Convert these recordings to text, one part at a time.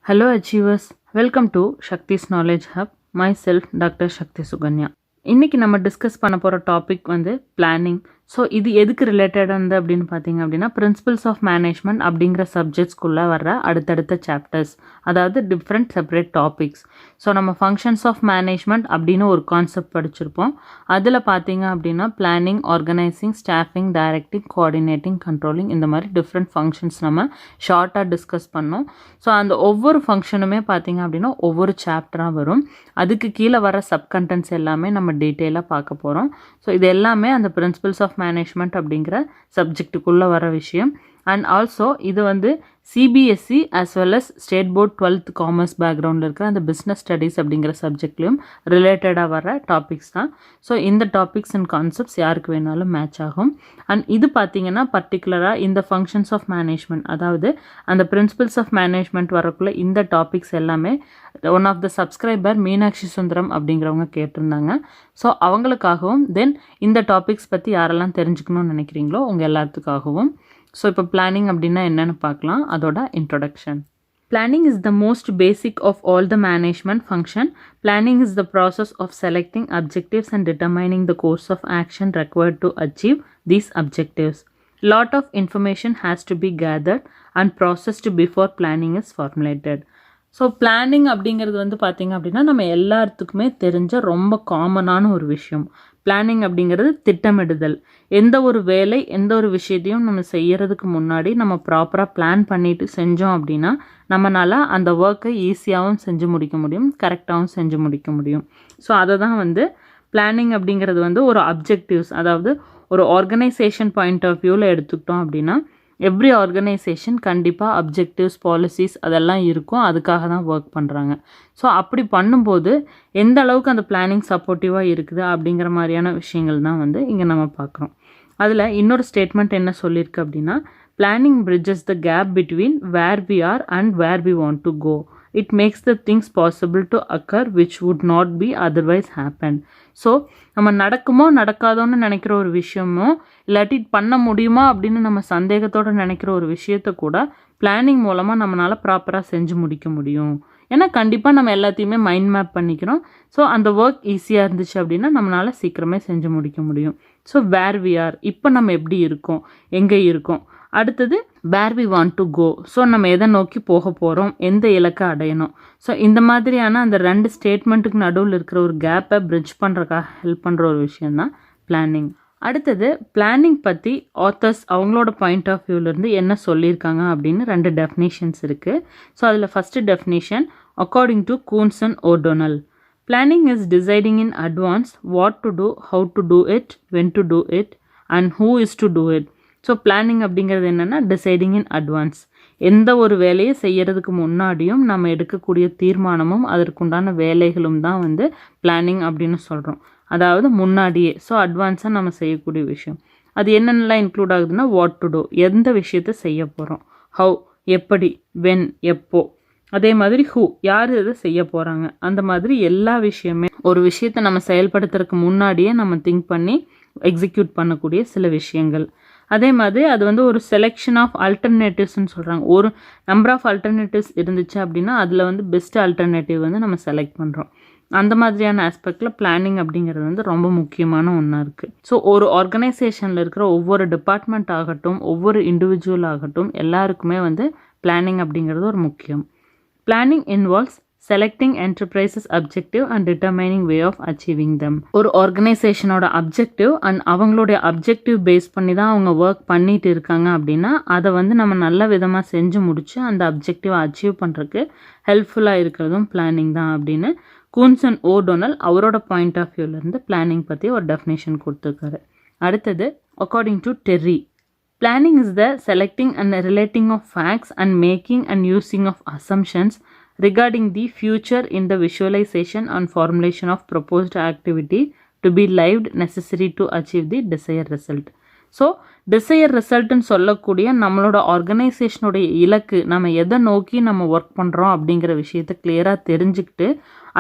Hello Achievers, welcome to Shakti's Knowledge Hub. Myself Dr. Shakti Suganya. இன்னைக்கு நம்ம discuss பண்ண போகிற டாபிக் வந்து பிளானிங். ஸோ இது எதுக்கு ரிலேட்டடானது அப்படின்னு பார்த்தீங்க அப்படின்னா பிரின்சிபல்ஸ் ஆஃப் மேனேஜ்மெண்ட் அப்படிங்கிற சப்ஜெக்ட்ஸ்குள்ளே வர்ற அடுத்தடுத்த சாப்டர்ஸ், அதாவது டிஃப்ரெண்ட் செப்பரேட் டாபிக்ஸ். ஸோ நம்ம ஃபங்க்ஷன்ஸ் ஆஃப் மேனேஜ்மெண்ட் அப்படின்னு ஒரு கான்செப்ட் படிச்சிருப்போம். அதில் பார்த்தீங்க அப்படின்னா planning, organising, staffing, directing, coordinating, controlling, இந்த மாதிரி டிஃப்ரெண்ட் ஃபங்க்ஷன்ஸ் நம்ம ஷார்ட்டாக டிஸ்கஸ் பண்ணோம். ஸோ அந்த ஒவ்வொரு ஃபங்க்ஷனுமே பார்த்தீங்க அப்படின்னா ஒவ்வொரு சாப்டராக வரும். அதுக்கு கீழே வர சப்கண்டென்ட்ஸ் எல்லாமே நம்ம டீட்டெயிலாக பார்க்க போகிறோம். ஸோ இது எல்லாமே அந்த பிரின்சிபல்ஸ் ஆஃப் மேனேஜ்மெண்ட் அப்படிங்கிற சப்ஜெக்டுக்குள்ளே வர விஷயம். அண்ட் ஆல்சோ இது வந்து CBSE as well as state board 12th commerce பேக்ரவுண்டில் இருக்கிற அந்த பிஸ்னஸ் ஸ்டடீஸ் அப்படிங்கிற சப்ஜெக்ட்லையும் ரிலேட்டடாக வர டாபிக்ஸ் தான். ஸோ இந்த டாபிக்ஸ் அண்ட் கான்செப்ட்ஸ் யாருக்கு வேணாலும் மேட்ச் ஆகும். அண்ட் இது பார்த்தீங்கன்னா பர்டிகுலராக இந்த ஃபங்க்ஷன்ஸ் ஆஃப் மேனேஜ்மெண்ட், அதாவது அந்த பிரின்சிபல்ஸ் ஆஃப் மேனேஜ்மெண்ட் வரக்குள்ள இந்த டாபிக்ஸ் எல்லாமே one of the subscriber Meenakshi Sundaram அப்படிங்கிறவங்க கேட்டிருந்தாங்க. ஸோ அவங்களுக்காகவும் தென் இந்த டாபிக்ஸ் பற்றி யாரெல்லாம் தெரிஞ்சுக்கணும்னு நினைக்கிறீங்களோ உங்கள் எல்லாத்துக்காகவும். ஸோ இப்போ பிளானிங் அப்படின்னா என்னென்னு பார்க்கலாம். அதோட introduction. Planning is the most basic of all the management function. Planning is the process of selecting objectives and determining the course of action required to achieve these objectives. Lot of information has to be gathered and processed before planning is formulated. So planning அப்படிங்கிறது வந்து பார்த்திங்க அப்படின்னா நம்ம எல்லாத்துக்குமே தெரிஞ்ச ரொம்ப காமனான ஒரு விஷயம். பிளானிங் அப்படிங்கிறது திட்டமிடுதல். எந்த ஒரு வேலை, எந்த ஒரு விஷயத்தையும் நம்ம செய்யறதுக்கு முன்னாடி நம்ம ப்ராப்பராக பிளான் பண்ணிட்டு செஞ்சோம் அப்படின்னா நம்மளால் அந்த ஒர்க்கை ஈஸியாகவும் செஞ்சு முடிக்க முடியும், கரெக்டாகவும் செஞ்சு முடிக்க முடியும். ஸோ அதை தான் வந்து பிளானிங் அப்படிங்கிறது வந்து ஒரு அப்ஜெக்டிவ்ஸ், அதாவது ஒரு ஆர்கனைசேஷன் பாயிண்ட் ஆஃப் வியூவில் எடுத்துக்கிட்டோம் அப்படின்னா எவ்ரி ஆர்கனைசேஷன் கண்டிப்பாக அப்ஜெக்டிவ்ஸ், பாலிசிஸ் அதெல்லாம் இருக்கும், அதுக்காக தான் ஒர்க் பண்ணுறாங்க. ஸோ அப்படி பண்ணும்போது எந்த அளவுக்கு அந்த பிளானிங் சப்போர்ட்டிவாக இருக்குது அப்படிங்கிற மாதிரியான விஷயங்கள் தான் வந்து இங்கே நம்ம பார்க்குறோம். அதில் இன்னொரு ஸ்டேட்மெண்ட் என்ன சொல்லியிருக்கு அப்படின்னா, planning bridges the gap between where we are and where we want to go. It makes the things possible to occur which would not be otherwise happen. So நம்ம நடக்குமோ நடக்காதோன்னு நினைக்கிற ஒரு விஷயமோ இல்லாட்டி பண்ண முடியுமா அப்படின்னு நம்ம சந்தேகத்தோடு நினைக்கிற ஒரு விஷயத்த கூட பிளானிங் மூலமாக நம்மளால் ப்ராப்பராக செஞ்சு முடிக்க முடியும். ஏன்னா கண்டிப்பாக நம்ம எல்லாத்தையுமே மைண்ட் மேப் பண்ணிக்கிறோம். ஸோ அந்த ஒர்க் ஈஸியாக இருந்துச்சு அப்படின்னா நம்மளால் சீக்கிரமே செஞ்சு முடிக்க முடியும். ஸோ வேர் வி ஆர், இப்போ நம்ம எப்படி இருக்கோம், எங்கே இருக்கோம், அடுத்தது where we want to go, so நம்ம எதை நோக்கி போக போகிறோம், எந்த இலக்கை அடையணும். ஸோ இந்த மாதிரியான அந்த ரெண்டு ஸ்டேட்மெண்ட்டுக்கு நடுவில் இருக்கிற ஒரு கேப்பை பிரிட்ஜ் பண்ணுறதுக்காக ஹெல்ப் பண்ணுற ஒரு விஷயந்தான் பிளானிங். அடுத்தது பிளானிங் பற்றி ஆத்தர்ஸ் அவங்களோட பாயிண்ட் ஆஃப் வியூவிலேருந்து என்ன சொல்லியிருக்காங்க அப்படின்னு ரெண்டு டெஃபினேஷன்ஸ் இருக்குது. ஸோ அதில் first definition according to Koontz and O'Donnell. Planning is deciding in advance what to do, how to do it, when to do it and who is to do it. So planning அப்படிங்கிறது என்னென்னா deciding in advance. எந்த ஒரு வேலையை செய்யறதுக்கு முன்னாடியும் நம்ம எடுக்கக்கூடிய தீர்மானமும் அதற்குண்டான வேலைகளும் தான் வந்து பிளானிங் அப்படின்னு சொல்கிறோம். அதாவது முன்னாடியே, ஸோ அட்வான்ஸாக நம்ம செய்யக்கூடிய விஷயம். அது என்னென்னலாம் இன்க்ளூட் ஆகுதுன்னா வாட் டு டூ, எந்த விஷயத்தை செய்ய போகிறோம், ஹவு எப்படி, வென் எப்போ, அதே மாதிரி ஹூ யார் இதை செய்ய போகிறாங்க, அந்த மாதிரி எல்லா விஷயமே ஒரு விஷயத்தை நம்ம செயல்படுத்துறதுக்கு முன்னாடியே நம்ம திங்க் பண்ணி எக்ஸிக்யூட் பண்ணக்கூடிய சில விஷயங்கள். அதே மாதிரி அது வந்து ஒரு செலெக்ஷன் ஆஃப் ஆல்டர்னேட்டிவ்ஸ்ன்னு சொல்கிறாங்க. ஒரு நம்பர் ஆஃப் ஆல்டர்னேட்டிவ்ஸ் இருந்துச்சு அப்படின்னா அதில் வந்து பெஸ்ட் ஆல்டர்னேட்டிவ் வந்து நம்ம செலக்ட் பண்ணுறோம். அந்த மாதிரியான ஆஸ்பெக்டில் பிளானிங் அப்படிங்கிறது வந்து ரொம்ப முக்கியமான ஒன்றா இருக்குது. ஸோ ஒரு ஆர்கனைசேஷனில் இருக்கிற ஒவ்வொரு டிபார்ட்மெண்ட் ஆகட்டும், ஒவ்வொரு இண்டிவிஜுவல் ஆகட்டும், எல்லாருக்குமே வந்து பிளானிங் அப்படிங்கிறது ஒரு முக்கியம். Planning involves selecting enterprises objective and determining way of achieving them. ஒரு ஆர்கனைசேஷனோட அப்ஜெக்டிவ் அண்ட் அவங்களுடைய அப்ஜெக்டிவ் பேஸ் பண்ணி தான் அவங்க ஒர்க் பண்ணிட்டு இருக்காங்க அப்படின்னா அதை வந்து நம்ம நல்ல விதமாக செஞ்சு முடிச்சு அந்த அப்ஜெக்டிவை அச்சீவ் பண்ணுறதுக்கு ஹெல்ப்ஃபுல்லாக இருக்கிறதும் பிளானிங் தான் அப்படின்னு கூன்ஸ் அண்ட் ஓடோனல் அவரோட பாயிண்ட் ஆஃப் வியூவிலேருந்து பிளானிங் பற்றி ஒரு டெஃபினேஷன் கொடுத்துருக்காரு. அடுத்தது according to Terry, planning is the selecting and relating of facts and making and using of assumptions regarding the future in the visualization and formulation of proposed activity to be lived necessary to achieve the desired result. So desire ரிசல்ட்டுன்னு சொல்லக்கூடிய நம்மளோட ஆர்கனைசேஷனுடைய இலக்கு, நம்ம எதை நோக்கி நம்ம work பண்ணுறோம் அப்படிங்கிற விஷயத்தை கிளியராக தெரிஞ்சுக்கிட்டு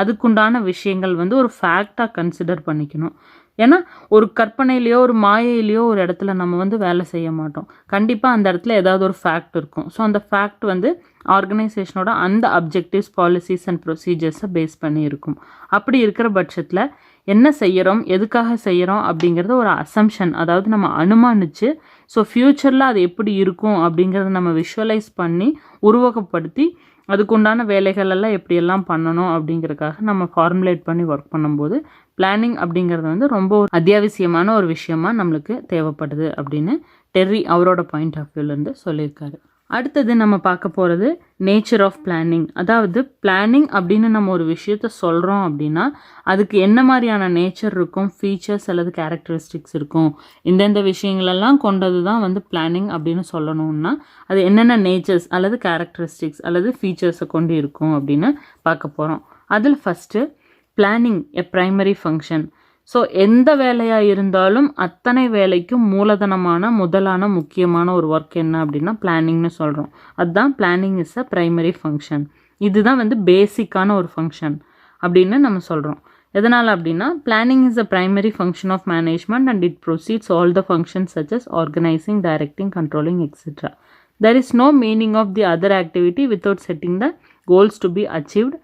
அதுக்குண்டான விஷயங்கள் வந்து ஒரு ஃபேக்டாக கன்சிடர் பண்ணிக்கணும். ஏன்னா ஒரு கற்பனையிலையோ ஒரு மாயையிலையோ ஒரு இடத்துல நம்ம வந்து வேலை செய்ய மாட்டோம். கண்டிப்பாக அந்த இடத்துல ஏதாவது ஒரு ஃபேக்ட் இருக்கும். ஸோ அந்த ஃபேக்ட் வந்து ஆர்கனைசேஷனோட அந்த அப்ஜெக்டிவ்ஸ், பாலிசிஸ் அண்ட் ப்ரொசீஜர்ஸை பேஸ் பண்ணி இருக்கும். அப்படி இருக்கிற பட்சத்தில் என்ன செய்கிறோம், எதுக்காக செய்கிறோம் அப்படிங்கிறத ஒரு அசம்ஷன், அதாவது நம்ம அனுமானித்து ஸோ ஃப்யூச்சரில் அது எப்படி இருக்கும் அப்படிங்கிறத நம்ம விஷுவலைஸ் பண்ணி உருவகப்படுத்தி அதுக்குண்டான வேலைகளெல்லாம் எப்படியெல்லாம் பண்ணணும் அப்படிங்கிறதுக்காக நம்ம ஃபார்முலேட் பண்ணி ஒர்க் பண்ணும்போது பிளானிங் அப்படிங்கிறது வந்து ரொம்ப அத்தியாவசியமான ஒரு விஷயமா நம்மளுக்கு தேவைப்படுது அப்படின்னு டெர்ரி அவரோட பாயிண்ட் ஆஃப் வியூலேருந்து சொல்லியிருக்காரு. அடுத்தது நம்ம பார்க்க போகிறது நேச்சர் ஆஃப் பிளானிங். அதாவது பிளானிங் அப்படின்னு நம்ம ஒரு விஷயத்த சொல்கிறோம் அப்படின்னா அதுக்கு என்ன மாதிரியான நேச்சர் இருக்கும், ஃபீச்சர்ஸ் அல்லது கேரக்டரிஸ்டிக்ஸ் இருக்கும், இந்தந்த விஷயங்களெல்லாம் கொண்டது தான் வந்து பிளானிங் அப்படின்னு சொல்லணும்னா அது என்னென்ன நேச்சர்ஸ் அல்லது கேரக்டரிஸ்டிக்ஸ் அல்லது ஃபீச்சர்ஸை கொண்டு இருக்கும் அப்படின்னு பார்க்க போகிறோம். அதில் ஃபஸ்ட்டு பிளானிங் எ ப்ரைமரி ஃபங்க்ஷன். ஸோ எந்த வேலையாக இருந்தாலும் அத்தனை வேலைக்கும் மூலதனமான முதலான முக்கியமான ஒரு ஒர்க் என்ன அப்படின்னா பிளானிங்னு சொல்கிறோம். அதுதான் planning is a primary function. இதுதான் வந்து பேசிக்கான ஒரு ஃபங்க்ஷன் அப்படின்னு நம்ம சொல்கிறோம். எதனால் அப்படின்னா planning is a primary function of management and it proceeds all the functions such as organising, directing, controlling etcetera. There is no meaning of the other activity without setting the goals to be achieved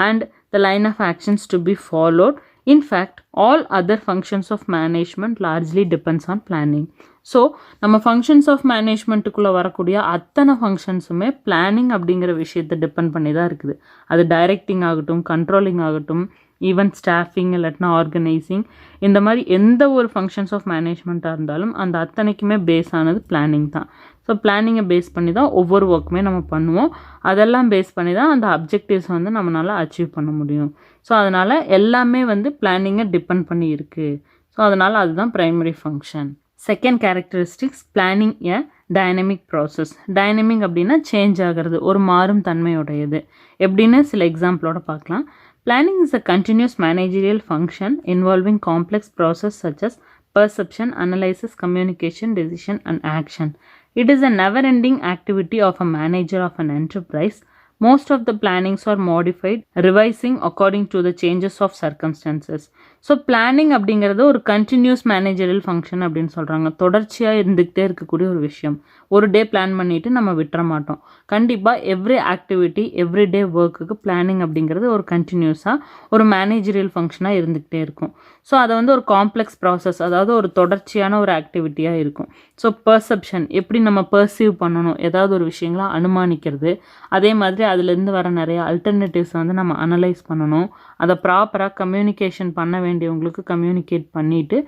and the line of actions to be followed. In fact, all other functions of management largely depends on planning. So நம்ம functions of மேனேஜ்மெண்ட்டுக்குள்ளே வரக்கூடிய அத்தனை ஃபங்க்ஷன்ஸுமே planning அப்படிங்கிற விஷயத்தை depend பண்ணி தான் இருக்குது. அது directing ஆகட்டும், கண்ட்ரோலிங் ஆகட்டும், ஈவன் ஸ்டாஃபிங் இல்லாட்டினா ஆர்கனைசிங், இந்த மாதிரி எந்த ஒரு ஃபங்க்ஷன்ஸ் ஆஃப் மேனேஜ்மெண்ட்டாக இருந்தாலும் அந்த அத்தனைக்குமே பேஸ் ஆனது பிளானிங் தான். ஸோ பிளானிங்கை பேஸ் பண்ணி தான் ஒவ்வொரு ஒர்க்குமே நம்ம பண்ணுவோம். அதெல்லாம் பேஸ் பண்ணி தான் அந்த அப்ஜெக்டிவ்ஸ் வந்து நம்மளால் அச்சீவ் பண்ண முடியும். ஸோ அதனால் எல்லாமே வந்து பிளானிங்கை டிபெண்ட் பண்ணி இருக்குது. ஸோ அதனால் அதுதான் primary function. Second characteristics planning a dynamic process. Dynamic அப்படின்னா சேஞ்ச் ஆகிறது, ஒரு மாறும் தன்மையுடையது. எப்படின்னு சில எக்ஸாம்பிளோட பார்க்கலாம். Planning is a continuous managerial function involving complex processes such as perception, analysis, communication, decision, and action. It is a never-ending activity of a manager of an enterprise. Most of the plannings are modified, revising according to the changes of circumstances. So planning அப்படிங்கிறது ஒரு continuous managerial function அப்படின்னு சொல்கிறாங்க. தொடர்ச்சியாக இருந்துக்கிட்டே இருக்கக்கூடிய ஒரு விஷயம். ஒரு டே பிளான் பண்ணிவிட்டு நம்ம விட்டுற மாட்டோம். கண்டிப்பாக எவ்ரி ஆக்டிவிட்டி, எவ்ரி டே ஒர்க்குக்கு பிளானிங் அப்படிங்கிறது ஒரு கண்டினியூஸாக ஒரு மேனேஜரியல் ஃபங்க்ஷனாக இருந்துக்கிட்டே இருக்கும். ஸோ அதை வந்து ஒரு காம்ப்ளெக்ஸ் ப்ராசஸ், அதாவது ஒரு தொடர்ச்சியான ஒரு ஆக்டிவிட்டியாக இருக்கும். ஸோ பர்செப்ஷன், எப்படி நம்ம பர்சீவ் பண்ணணும், ஏதாவது ஒரு விஷயங்களை அனுமானிக்கிறது. அதே மாதிரி அதுலேருந்து வர நிறைய அல்டர்னேட்டிவ்ஸ் வந்து நம்ம அனலைஸ் பண்ணணும். அதை ப்ராப்பராக கம்யூனிகேஷன் பண்ண வேண்டியவங்களுக்கு கம்யூனிகேட் பண்ணிவிட்டு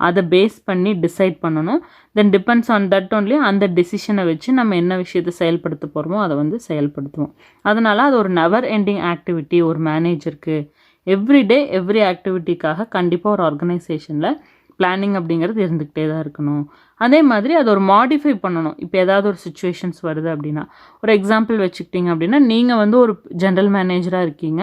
அதை பேஸ் பண்ணி டிசைட் பண்ணணும். தென் டிபெண்ட்ஸ் ஆன் தட் ஒன்லி அந்த டெசிஷனை வச்சு நம்ம என்ன விஷயத்தை செயல்படுத்த போகிறோமோ அதை வந்து செயல்படுத்துவோம். அதனால் அது ஒரு நெவர் எண்டிங் ஆக்டிவிட்டி ஒரு மேனேஜருக்கு. எவ்ரிடே எவ்ரி ஆக்டிவிட்டிக்காக கண்டிப்பாக ஒரு ஆர்கனைசேஷனில் பிளானிங் அப்படிங்கிறது இருந்துக்கிட்டே தான் இருக்கணும். அதே மாதிரி அதை ஒரு மாடிஃபை பண்ணணும். இப்போ ஏதாவது ஒரு சுச்சுவேஷன்ஸ் வருது அப்படின்னா, ஒரு எக்ஸாம்பிள் வச்சுக்கிட்டிங்க அப்படின்னா, நீங்கள் வந்து ஒரு ஜென்ரல் மேனேஜராக இருக்கீங்க.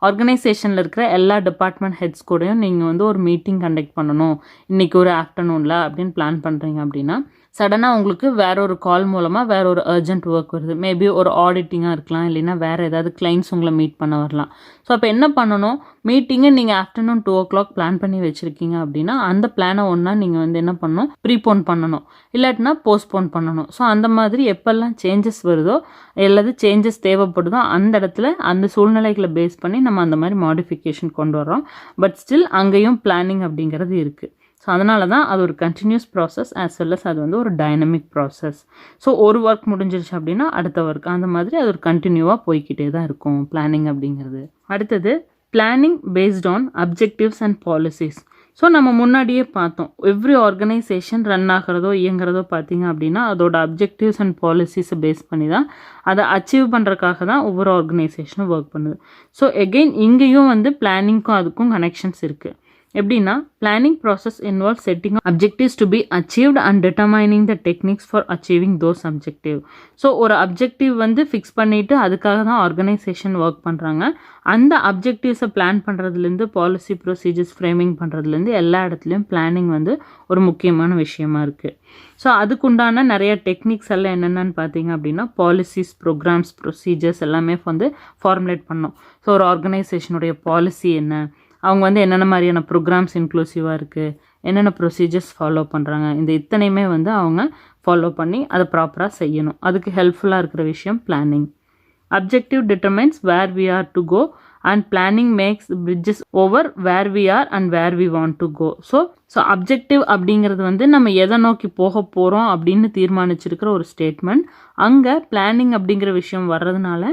ஆர்கனைசேஷனில் இருக்கிற எல்லா டிபார்ட்மெண்ட் ஹெட்ஸ் கூடயும் நீங்கள் வந்து ஒரு மீட்டிங் கண்டக்ட் பண்ணணும் இன்றைக்கி ஒரு ஆஃப்டர்நூனில் அப்படின்னு பிளான் பண்ணுறீங்க அப்படின்னா, சடனாக உங்களுக்கு வேற ஒரு கால் மூலமாக வேற ஒரு அர்ஜென்ட் ஒர்க் வருது. மேபி ஒரு ஆடிட்டிங்காக இருக்கலாம், இல்லைன்னா வேறு ஏதாவது கிளைண்ட்ஸ் உங்களை மீட் பண்ண வரலாம். ஸோ அப்போ என்ன பண்ணணும், மீட்டிங்கை நீங்கள் ஆஃப்டர்நூன் 2 o'clock பிளான் பண்ணி வச்சுருக்கீங்க அப்படின்னா அந்த பிளானை ஒன்றா நீங்கள் வந்து என்ன பண்ணணும், ப்ரீபோன் பண்ணணும், இல்லாட்டினா போஸ்ட்போன் பண்ணணும். ஸோ அந்த மாதிரி எப்போல்லாம் சேஞ்சஸ் வருதோ, எல்லாது சேஞ்சஸ் தேவைப்படுதோ அந்த இடத்துல அந்த சூழ்நிலைகளை பேஸ் பண்ணி நம்ம அந்த மாதிரி மாடிஃபிகேஷன் கொண்டு வரோம். பட் ஸ்டில் அங்கேயும் பிளானிங் அப்படிங்கிறது இருக்குது. ஸோ அதனால தான் அது ஒரு continuous process as well as அது வந்து ஒரு டைனமிக் ப்ராசஸ். ஸோ ஒரு ஒர்க் முடிஞ்சிருச்சு அப்படின்னா அடுத்த ஒர்க், அந்த மாதிரி அது ஒரு கண்டினியூவாக போய்கிட்டே தான் இருக்கும் பிளானிங் அப்படிங்கிறது. அடுத்தது planning based on objectives and policies. So நம்ம முன்னாடியே பார்த்தோம், எவ்ரி ஆர்கனைசேஷன் ரன் ஆகிறதோ இயங்குறதோ பார்த்தீங்க அப்படின்னா அதோட அப்ஜெக்டிவ்ஸ் அண்ட் பாலிசிஸை பேஸ் பண்ணி தான் அதை அச்சீவ் பண்ணுறதுக்காக தான் ஒவ்வொரு ஆர்கனைசேஷனும் ஒர்க் பண்ணுது. ஸோ எகெயின் இங்கேயும் வந்து பிளானிங்க்கும் அதுக்கும் கனெக்ஷன்ஸ் இருக்குது. எப்படின்னா planning process involve setting objectives to be achieved and determining the techniques for achieving those objective. So ஒரு அப்ஜெக்டிவ் வந்து ஃபிக்ஸ் பண்ணிவிட்டு அதுக்காக தான் ஆர்கனைசேஷன் ஒர்க் பண்ணுறாங்க. அந்த அப்ஜெக்டிவ்ஸை பிளான் பண்ணுறதுலேருந்து பாலிசி ப்ரொசீஜர்ஸ் ஃப்ரேமிங் பண்ணுறதுலேருந்து எல்லா இடத்துலையும் பிளானிங் வந்து ஒரு முக்கியமான விஷயமா இருக்குது. ஸோ அதுக்குண்டான நிறைய டெக்னிக்ஸ் எல்லாம் என்னென்னு பார்த்தீங்க அப்படின்னா பாலிசிஸ், ப்ரோக்ராம்ஸ், ப்ரொசீஜர்ஸ் எல்லாமே வந்து ஃபார்முலேட் பண்ணோம். ஸோ ஒரு ஆர்கனைசேஷனுடைய பாலிசி என்ன, அவங்க வந்து என்னென்ன மாதிரியான ப்ரோக்ராம்ஸ் இன்க்ளூசிவாக இருக்குது, என்னென்ன ப்ரொசீஜர்ஸ் ஃபாலோ பண்ணுறாங்க, இந்த இத்தனையுமே வந்து அவங்க ஃபாலோ பண்ணி அதை ப்ராப்பராக செய்யணும். அதுக்கு ஹெல்ப்ஃபுல்லாக இருக்கிற விஷயம் planning. Objective determines where we are to go and planning makes bridges over where we are and where we want to go. So objective அப்படிங்கிறது வந்து நம்ம எதை நோக்கி போக போகிறோம் அப்படின்னு தீர்மானிச்சிருக்கிற ஒரு ஸ்டேட்மெண்ட். அங்கே பிளானிங் அப்படிங்கிற விஷயம் வர்றதுனால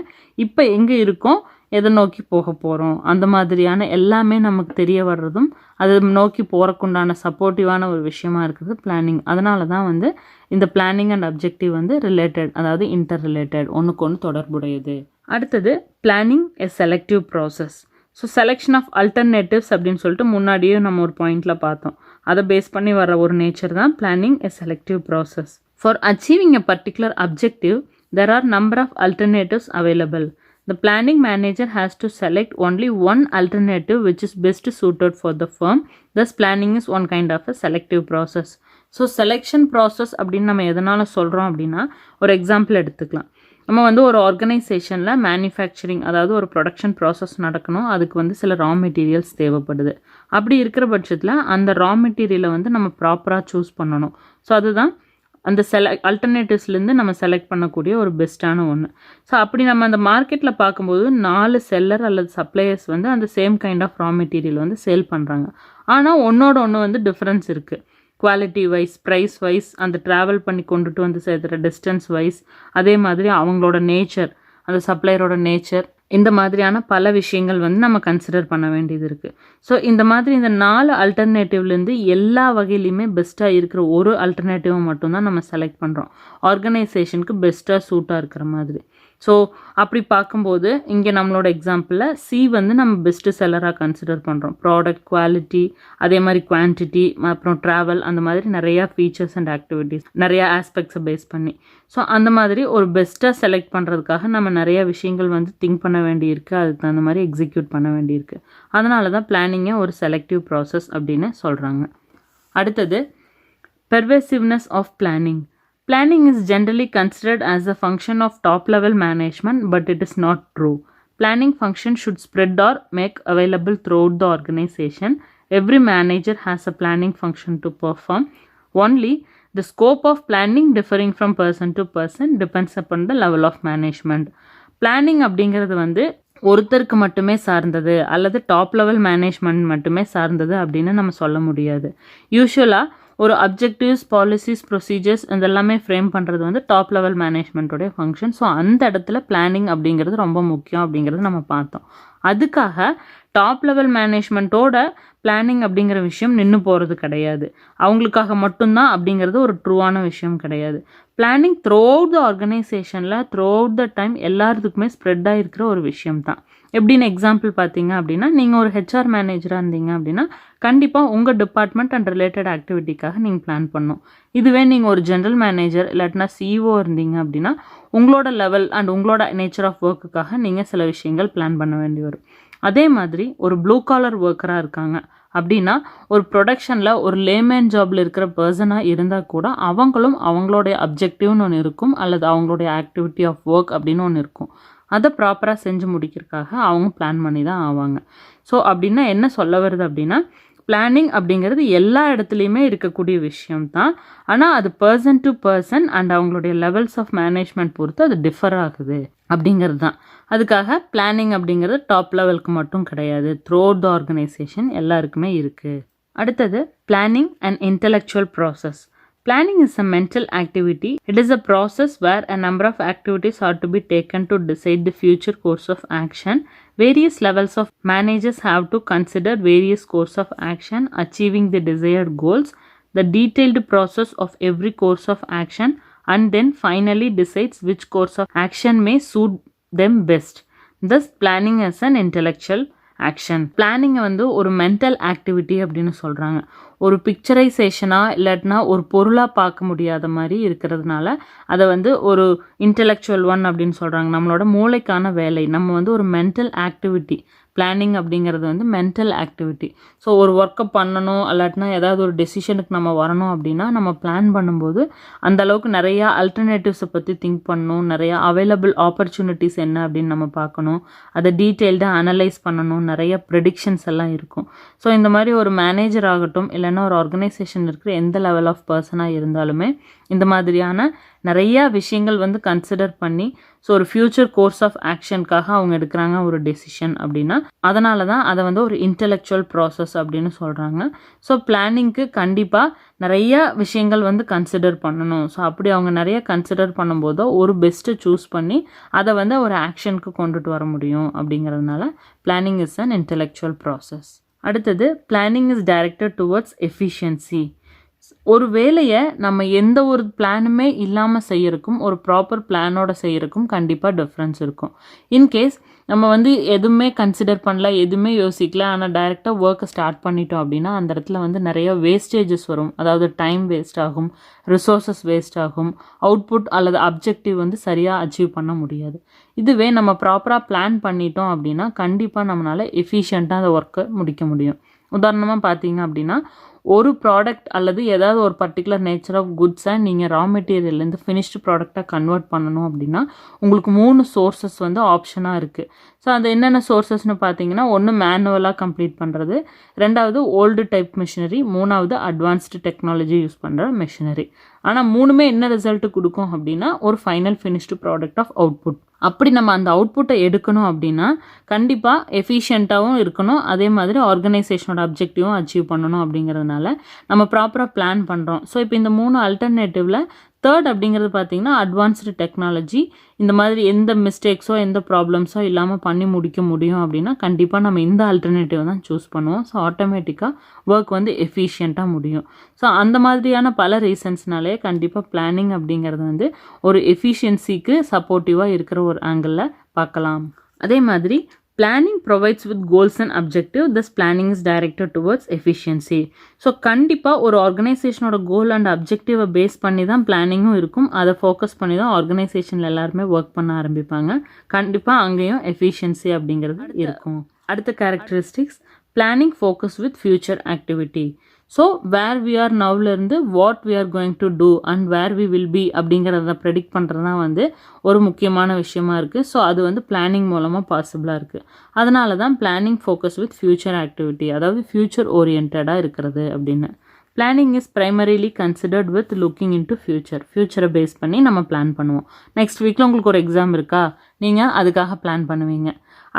இப்போ எங்கே இருக்கோம், எதை நோக்கி போக போகிறோம், அந்த மாதிரியான எல்லாமே நமக்கு தெரிய வர்றதும் அதை நோக்கி போகிறக்குண்டான சப்போர்ட்டிவான ஒரு விஷயமா இருக்கிறது பிளானிங். அதனால தான் வந்து இந்த பிளானிங் அண்ட் அப்ஜெக்டிவ் வந்து ரிலேட்டட், அதாவது இன்டர் ரிலேட்டட், ஒன்றுக்கு ஒன்று தொடர்புடையது. அடுத்தது planning a selective process. So selection of alternatives அப்படின்னு சொல்லிட்டு முன்னாடியே நம்ம ஒரு பாயிண்டில் பார்த்தோம். அதை பேஸ் பண்ணி வர ஒரு நேச்சர் தான் planning a selective process. For achieving a particular objective there are number of alternatives available. The planning manager has to select only one alternative which is best suited for the firm. Thus planning is one kind of a selective process. So selection process அப்படின்னு நம்ம எதனால் சொல்கிறோம் அப்படின்னா, ஒரு example எடுத்துக்கலாம். நம்ம வந்து ஒரு ஆர்கனைசேஷனில் மேனுஃபேக்சரிங், அதாவது ஒரு ப்ரொடக்ஷன் ப்ராசஸ் நடக்கணும். அதுக்கு வந்து சில ரா மெட்டீரியல்ஸ் தேவைப்படுது. அப்படி இருக்கிற பட்சத்தில் அந்த ரா மெட்டீரியலை வந்து நம்ம ப்ராப்பராக சூஸ் பண்ணணும். ஸோ அதுதான் அந்த அல்டர்னேட்டிவ்ஸ்லேருந்து நம்ம செலக்ட் பண்ணக்கூடிய ஒரு பெஸ்ட்டான ஒன்று. ஸோ அப்படி நம்ம அந்த மார்க்கெட்டில் பார்க்கும்போது 4 செல்லர் அல்லது சப்ளையர்ஸ் வந்து அந்த same kind of raw material வந்து சேல் பண்ணுறாங்க. ஆனால் ஒன்றோட ஒன்று வந்து டிஃப்ரென்ஸ் இருக்குது. குவாலிட்டி வைஸ், ப்ரைஸ் வைஸ், அந்த ட்ராவல் பண்ணி கொண்டுட்டு வந்து சேர்த்துற டிஸ்டன்ஸ் வைஸ், அதே மாதிரி அவங்களோட நேச்சர், அந்த சப்ளையரோட நேச்சர், இந்த மாதிரியான பல விஷயங்கள் வந்து நம்ம கன்சிடர் பண்ண வேண்டியது இருக்குது. ஸோ இந்த மாதிரி இந்த 4 அல்டர்னேட்டிவ்லேருந்து எல்லா வகையிலையுமே பெஸ்ட்டாக இருக்கிற ஒரு அல்டர்னேட்டிவை மட்டும்தான் நம்ம செலக்ட் பண்ணுறோம், ஆர்கனைசேஷனுக்கு பெஸ்ட்டாக சூட்டாக இருக்கிற மாதிரி. ஸோ அப்படி பார்க்கும்போது இங்கே நம்மளோட எக்ஸாம்பிளில் சி வந்து நம்ம பெஸ்ட்டு செல்லராக கன்சிடர் பண்ணுறோம். ப்ராடக்ட் குவாலிட்டி, அதே மாதிரி குவான்டிட்டி, அப்புறம் ட்ராவல், அந்த மாதிரி நிறையா ஃபீச்சர்ஸ் அண்ட் ஆக்டிவிட்டீஸ், நிறையா ஆஸ்பெக்ட்ஸை பேஸ் பண்ணி. ஸோ அந்த மாதிரி ஒரு பெஸ்ட்டாக செலக்ட் பண்ணுறதுக்காக நம்ம நிறையா விஷயங்கள் வந்து திங்க் பண்ண வேண்டியிருக்கு, அதுக்கு தகுந்த மாதிரி எக்ஸிக்யூட் பண்ண வேண்டியிருக்கு. அதனால தான் பிளானிங்கை ஒரு செலக்டிவ் ப்ராசஸ் அப்படின்னு சொல்கிறாங்க. அடுத்தது pervasiveness of planning. Planning is generally considered as a function of top-level management, but it is not true. Planning function should spread or make available throughout the organization. Every manager has a planning function to perform. Only the scope of planning differing from person to person depends upon the level of management. Planning அப்படிங்கிறது வந்து ஒருத்தருக்கு மட்டுமே சார்ந்தது அல்லது top level management மட்டுமே சார்ந்தது அப்படின்னு நம்ம சொல்ல முடியாது. யூஸ்வலாக ஒரு அப்ஜெக்டிவ்ஸ், பாலிசிஸ், ப்ரொசீஜர்ஸ் இதெல்லாமே ஃப்ரேம் பண்ணுறது வந்து டாப் லெவல் மேனேஜ்மெண்ட்டோடைய ஃபங்க்ஷன். ஸோ அந்த இடத்துல பிளானிங் அப்படிங்கிறது ரொம்ப முக்கியம் அப்படிங்கிறது நம்ம பார்த்தோம். அதுக்காக டாப் லெவல் மேனேஜ்மெண்ட்டோட பிளானிங் அப்படிங்கிற விஷயம் நின்று போகிறது கிடையாது. அவங்களுக்காக மட்டும்தான் அப்படிங்கிறது ஒரு ட்ரூவான விஷயம் கிடையாது. பிளானிங் த்ரூ அவுட் த ஆர்கனைசேஷனில் த்ரூ அவுட் த டைம் எல்லாத்துக்குமே ஸ்ப்ரெட் ஆகிருக்கிற ஒரு விஷயம் தான். எப்படின்னு எக்ஸாம்பிள் பார்த்தீங்க அப்படின்னா, நீங்கள் ஒரு ஹெச்ஆர் மேனேஜராக இருந்தீங்க அப்படின்னா கண்டிப்பாக உங்கள் டிபார்ட்மெண்ட் அண்ட் ரிலேட்டட் ஆக்டிவிட்டிக்காக நீங்கள் பிளான் பண்ணணும். இதுவே நீங்கள் ஒரு ஜென்ரல் மேனேஜர் இல்லாட்டினா சிஇஓ இருந்தீங்க அப்படின்னா உங்களோட லெவல் அண்ட் உங்களோட நேச்சர் ஆஃப் ஒர்க்குக்காக நீங்கள் சில விஷயங்கள் பிளான் பண்ண வேண்டி வரும். அதே மாதிரி ஒரு ப்ளூ காலர் ஒர்க்கராக இருக்காங்க அப்படின்னா ஒரு ப்ரொடக்ஷனில் ஒரு லேமேன் ஜாபில் இருக்கிற பர்சனாக இருந்தால் கூட அவங்களும் அவங்களுடைய அப்ஜெக்டிவ்னு ஒன்று இருக்கும், அல்லது அவங்களுடைய ஆக்டிவிட்டி ஆஃப் ஒர்க் அப்படின்னு ஒன்று இருக்கும். அதை ப்ராப்பராக செஞ்சு முடிக்கிறதுக்காக அவங்க பிளான் பண்ணி தான் ஆவாங்க. ஸோ அப்படின்னா என்ன சொல்ல வருது அப்படின்னா, பிளானிங் அப்படிங்கிறது எல்லா இடத்துலையுமே இருக்கக்கூடிய விஷயம் தான். ஆனால் அது பர்சன் டு பர்சன் அண்ட் அவங்களுடைய லெவல்ஸ் ஆஃப் மேனேஜ்மெண்ட் பொறுத்து அது டிஃபர் ஆகுது அப்படிங்கிறது தான். அதுக்காக பிளானிங் அப்படிங்கிறது டாப் லெவலுக்கு மட்டும் கிடையாது, த்ரூ அவுட் த ஆர்கனைசேஷன் எல்லாருக்குமே இருக்குது. அடுத்தது planning and intellectual process. Planning is a mental activity. It is a process where a number of activities are to be taken to decide the future course of action. Various levels of managers have to consider various course of action, achieving the desired goals. The detailed process of every course of action and then finally decides which course of action may suit them best. Thus, planning is an intellectual action. பிளானிங்கை வந்து ஒரு mental activity அப்படின்னு சொல்கிறாங்க. ஒரு பிக்சரைசேஷனாக இல்லாட்டினா ஒரு பொருளாக பார்க்க முடியாத மாதிரி இருக்கிறதுனால அதை வந்து ஒரு இன்டெலெக்சுவல் ஒன் அப்படின்னு சொல்கிறாங்க. நம்மளோட மூளைக்கான வேலை, நம்ம வந்து ஒரு மென்டல் ஆக்டிவிட்டி. பிளானிங் அப்படிங்கிறது வந்து மென்டல் ஆக்டிவிட்டி. ஸோ ஒரு ஒர்க்கை பண்ணணும் இல்லாட்டினா ஏதாவது ஒரு டெசிஷனுக்கு நம்ம வரணும் அப்படின்னா நம்ம பிளான் பண்ணும்போது அந்தளவுக்கு நிறையா அல்டர்னேட்டிவ்ஸை பற்றி திங்க் பண்ணணும், நிறையா அவைலபிள் ஆப்பர்ச்சுனிட்டிஸ் என்ன அப்படின்னு நம்ம பார்க்கணும், அதை டீட்டெயில்டாக அனலைஸ் பண்ணணும், நிறைய ப்ரெடிக்ஷன்ஸ் எல்லாம் இருக்கும். ஸோ இந்த மாதிரி ஒரு மேனேஜர் ஆகட்டும் இல்லை இல்லைன்னா ஒரு ஆர்கனைசேஷன் இருக்கிற எந்த லெவல் ஆஃப் பர்சனாக இருந்தாலுமே இந்த மாதிரியான நிறையா விஷயங்கள் வந்து கன்சிடர் பண்ணி ஸோ ஒரு ஃப்யூச்சர் கோர்ஸ் ஆஃப் ஆக்ஷனுக்காக அவங்க எடுக்கிறாங்க ஒரு டெசிஷன் அப்படின்னா அதனால தான் அதை வந்து ஒரு இன்டெலெக்சுவல் ப்ராசஸ் அப்படின்னு சொல்கிறாங்க. ஸோ பிளானிங்க்கு கண்டிப்பாக நிறையா விஷயங்கள் வந்து கன்சிடர் பண்ணணும். ஸோ அப்படி அவங்க நிறைய கன்சிடர் பண்ணும்போதோ ஒரு பெஸ்ட்டு சூஸ் பண்ணி அதை வந்து ஒரு ஆக்ஷனுக்கு கொண்டுட்டு வர முடியும். அப்படிங்கிறதுனால planning is an intellectual process. அடுத்தது planning is directed towards efficiency. ஒரு வேலையை நம்ம எந்த ஒரு பிளானுமே இல்லாமல் செய்யறதுக்கும் ஒரு ப்ராப்பர் பிளானோட செய்யறதுக்கும் கண்டிப்பாக டிஃப்ரென்ஸ் இருக்கும். இன்கேஸ் நம்ம வந்து எதுவுமே கன்சிடர் பண்ணல, எதுவுமே யோசிக்கல, ஆனால் டைரெக்டாக ஒர்க்கை ஸ்டார்ட் பண்ணிட்டோம் அப்படின்னா அந்த இடத்துல வந்து நிறைய வேஸ்டேஜஸ் வரும். அதாவது டைம் வேஸ்ட் ஆகும், ரிசோர்ஸஸ் வேஸ்ட் ஆகும், அவுட்புட் அல்லது அப்ஜெக்டிவ் வந்து சரியாக அச்சீவ் பண்ண முடியாது. இதுவே நம்ம ப்ராப்பராக பிளான் பண்ணிட்டோம் அப்படின்னா கண்டிப்பாக நம்மளால் எஃபிஷியண்ட்டாக அந்த ஒர்க்கை முடிக்க முடியும். உதாரணமாக பார்த்தீங்க அப்படின்னா ஒரு ப்ராடக்ட் அல்லது ஏதாவது ஒரு பர்டிகுலர் நேச்சர் ஆஃப் குட்ஸை நீங்கள் ரா மெட்டீரியல்லேருந்து ஃபினிஷ்டு ப்ராடக்டாக கன்வெர்ட் பண்ணணும் அப்படின்னா உங்களுக்கு 3 சோர்ஸஸ் வந்து ஆப்ஷனாக இருக்குது. ஸோ அது என்னென்ன சோர்ஸஸ்னு பார்த்தீங்கன்னா, ஒன்று மேனுவலாக கம்ப்ளீட் பண்ணுறது, 2வது ஓல்டு டைப் மிஷினரி, 3வது அட்வான்ஸ்டு டெக்னாலஜி யூஸ் பண்ணுற மிஷினரி. ஆனால் 3மே என்ன ரிசல்ட்டு கொடுக்கும் அப்படின்னா ஒரு final finished product of output. அப்படி நம்ம அந்த அவுட்புட்டை எடுக்கணும் அப்படின்னா கண்டிப்பாக எஃபிஷியண்ட்டாகவும் இருக்கணும், அதே மாதிரி ஆர்கனைசேஷனோட அப்ஜெக்டிவும் அச்சீவ் பண்ணணும். அப்படிங்கிறதுனால நம்ம ப்ராப்பராக பிளான் பண்ணுறோம். ஸோ இப்போ இந்த 3 அல்டர்னேட்டிவில் தேர்ட் அப்படிங்கிறது பார்த்திங்கன்னா அட்வான்ஸ்டு டெக்னாலஜி. இந்த மாதிரி எந்த மிஸ்டேக்ஸோ எந்த ப்ராப்ளம்ஸோ இல்லாமல் பண்ணி முடிக்க முடியும் அப்படின்னா கண்டிப்பாக நம்ம இந்த ஆல்டர்னேட்டிவ் தான் சூஸ் பண்ணுவோம். ஸோ ஆட்டோமேட்டிக்காக ஒர்க் வந்து எஃபிஷியண்ட்டாக முடியும். ஸோ அந்த மாதிரியான பல ரீசன்ஸ்னாலே கண்டிப்பாக பிளானிங் அப்படிங்கிறது வந்து ஒரு எஃபிஷியன்சிக்கு சப்போர்ட்டிவாக இருக்கிற ஒரு ஆங்கிளில் பார்க்கலாம். அதே மாதிரி planning provides with goals and objective, thus planning is directed towards efficiency. So கண்டிப்பாக ஒரு ஆர்கனைசேஷனோட கோல் அண்ட் அப்ஜெக்டிவை பேஸ் பண்ணி தான் பிளானிங்கும் இருக்கும். அதை ஃபோக்கஸ் பண்ணி தான் ஆர்கனைசேஷனில் எல்லாருமே ஒர்க் பண்ண ஆரம்பிப்பாங்க. கண்டிப்பாக அங்கேயும் எஃபிஷியன்சி அப்படிங்கிறது இருக்கும். அடுத்த characteristics planning focus with future activity. So where we are நவ்லேருந்து what we are going to do and where we will be அப்படிங்கிறத ப்ரெடிக்ட் பண்ணுறது தான் வந்து ஒரு முக்கியமான விஷயமா இருக்குது. ஸோ அது வந்து பிளானிங் மூலமாக பாசிபிளாக இருக்குது. அதனால தான் planning focus with future activity, அதாவது ஃபியூச்சர் ஓரியன்டாக இருக்கிறது அப்படின்னு. Planning is primarily considered with looking into ஃபியூச்சரை பேஸ் பண்ணி நம்ம பிளான் பண்ணுவோம். நெக்ஸ்ட் வீக்கில் உங்களுக்கு ஒரு எக்ஸாம் இருக்கா, நீங்கள் அதுக்காக பிளான் பண்ணுவீங்க.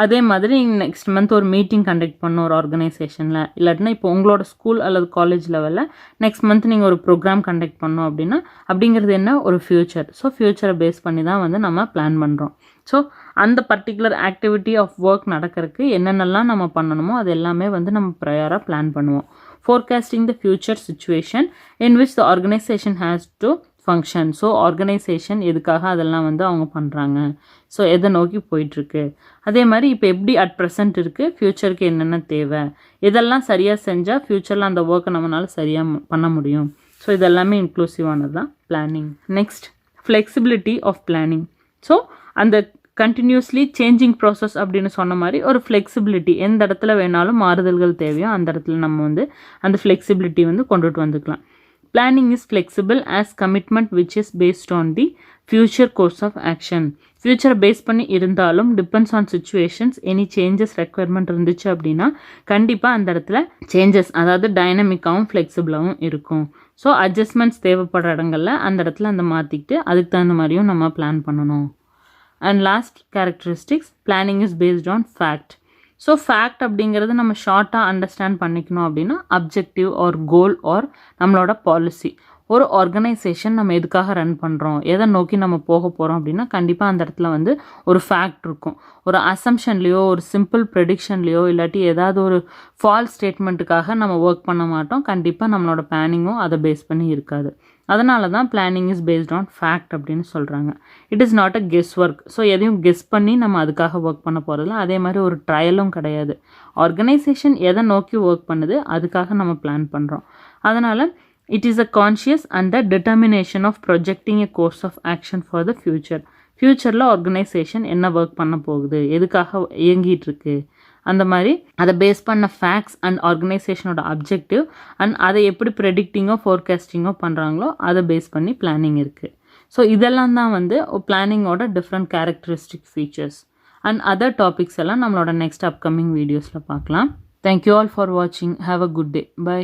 அதே மாதிரி நீங்கள் நெக்ஸ்ட் மந்த் ஒரு மீட்டிங் கண்டக்ட் பண்ணணும் ஒரு ஆர்கனைசேஷனில், இல்லாட்டினா இப்போ உங்களோட ஸ்கூல் அல்லது காலேஜ் லெவலில் நெக்ஸ்ட் மந்த் நீங்கள் ஒரு ப்ரோக்ராம் கண்டக்ட் பண்ணணும் அப்படின்னா அப்படிங்கிறது என்ன ஒரு ஃபியூச்சர். ஸோ ஃபியூச்சரை பேஸ் பண்ணி தான் வந்து நம்ம பிளான் பண்ணுறோம். ஸோ அந்த பர்டிகுலர் ஆக்டிவிட்டி ஆஃப் ஒர்க் நடக்கிறதுக்கு என்னென்னலாம் நம்ம பண்ணணுமோ அது எல்லாமே வந்து நம்ம ப்ரையராக பிளான் பண்ணுவோம். Forecasting the future situation in which the organization has to function. So organisation எதுக்காக அதெல்லாம் வந்து அவங்க பண்ணுறாங்க, ஸோ எதை நோக்கி போயிட்டுருக்கு, அதே மாதிரி இப்போ எப்படி அட் ப்ரெசென்ட் இருக்குது, ஃப்யூச்சருக்கு என்னென்ன தேவை, இதெல்லாம் சரியாக செஞ்சால் ஃப்யூச்சரில் அந்த ஒர்க்கை நம்மளால் சரியாக பண்ண முடியும். ஸோ இதெல்லாமே இன்க்ளூசிவானது தான் planning. Next flexibility of planning. So அந்த கண்டினியூஸ்லி சேஞ்சிங் ப்ராசஸ் அப்படின்னு சொன்ன மாதிரி ஒரு ஃப்ளெக்சிபிலிட்டி, எந்த இடத்துல வேணாலும் மாறுதல்கள் தேவையோ அந்த இடத்துல நம்ம வந்து அந்த ஃப்ளெக்சிபிலிட்டி வந்து கொண்டுட்டு வந்துக்கலாம். Planning is flexible as commitment which is based on the future course of action. ஃபியூச்சரை பேஸ் பண்ணி இருந்தாலும் depends on situations, any changes requirement இருந்துச்சு அப்படின்னா கண்டிப்பாக அந்த இடத்துல சேஞ்சஸ், அதாவது டைனமிக்காகவும் ஃப்ளெக்சிபிளாகவும் இருக்கும். ஸோ அட்ஜஸ்ட்மெண்ட்ஸ் தேவைப்படுற இடங்களில் அந்த இடத்துல அந்த மாற்றிக்கிட்டு அதுக்கு தகுந்த மாதிரியும் நம்ம பிளான் பண்ணணும். And last characteristics planning is based on fact. So fact அப்படிங்கிறது நம்ம ஷார்ட்டாக அண்டர்ஸ்டாண்ட் பண்ணிக்கணும் அப்படின்னா அப்ஜெக்டிவ் ஆர் கோல் ஆர் நம்மளோட பாலிசி. ஒரு ஆர்கனைசேஷன் நம்ம எதுக்காக ரன் பண்ணுறோம், எதை நோக்கி நம்ம போக போகிறோம் அப்படின்னா கண்டிப்பாக அந்த இடத்துல வந்து ஒரு ஃபேக்ட் இருக்கும். ஒரு அசம்ஷன்லேயோ ஒரு சிம்பிள் ப்ரெடிக்ஷன்லேயோ இல்லாட்டி ஏதாவது ஒரு ஃபால்ஸ் ஸ்டேட்மெண்ட்டுக்காக நம்ம ஒர்க் பண்ண மாட்டோம். கண்டிப்பாக நம்மளோட பிளானிங்கும் அதை பேஸ் பண்ணி இருக்காது. அதனால தான் planning is based on fact அப்படின்னு சொல்கிறாங்க. It is not a guess work. So எதையும் கெஸ் பண்ணி நம்ம அதுக்காக ஒர்க் பண்ண போகிறதில்ல. அதே மாதிரி ஒரு ட்ரையலும் கிடையாது. ஆர்கனைசேஷன் எதை நோக்கி ஒர்க் பண்ணுது அதுக்காக நம்ம பிளான் பண்ணுறோம். அதனால் it is a conscious and the determination of projecting a course of action for the future. ஃப்யூச்சரில் ஆர்கனைசேஷன் என்ன ஒர்க் பண்ண போகுது, எதுக்காக இயங்கிட்டு இருக்கு, அந்த மாதிரி அதை பேஸ் பண்ண ஃபேக்ட்ஸ் அண்ட் ஆர்கனைசேஷனோட அப்ஜெக்டிவ் அண்ட் அதை எப்படி ப்ரெடிக்டிங்கோ ஃபோர்காஸ்டிங்கோ பண்ணுறாங்களோ அதை பேஸ் பண்ணி பிளானிங் இருக்குது. ஸோ இதெல்லாம் தான் வந்து பிளானிங்கோட different characteristic features and other topics எல்லாம் நம்மளோட நெக்ஸ்ட் அப்கமிங் வீடியோஸில் பார்க்கலாம். தேங்க்யூ ஆல் ஃபார் வாட்சிங். Have a good day. By.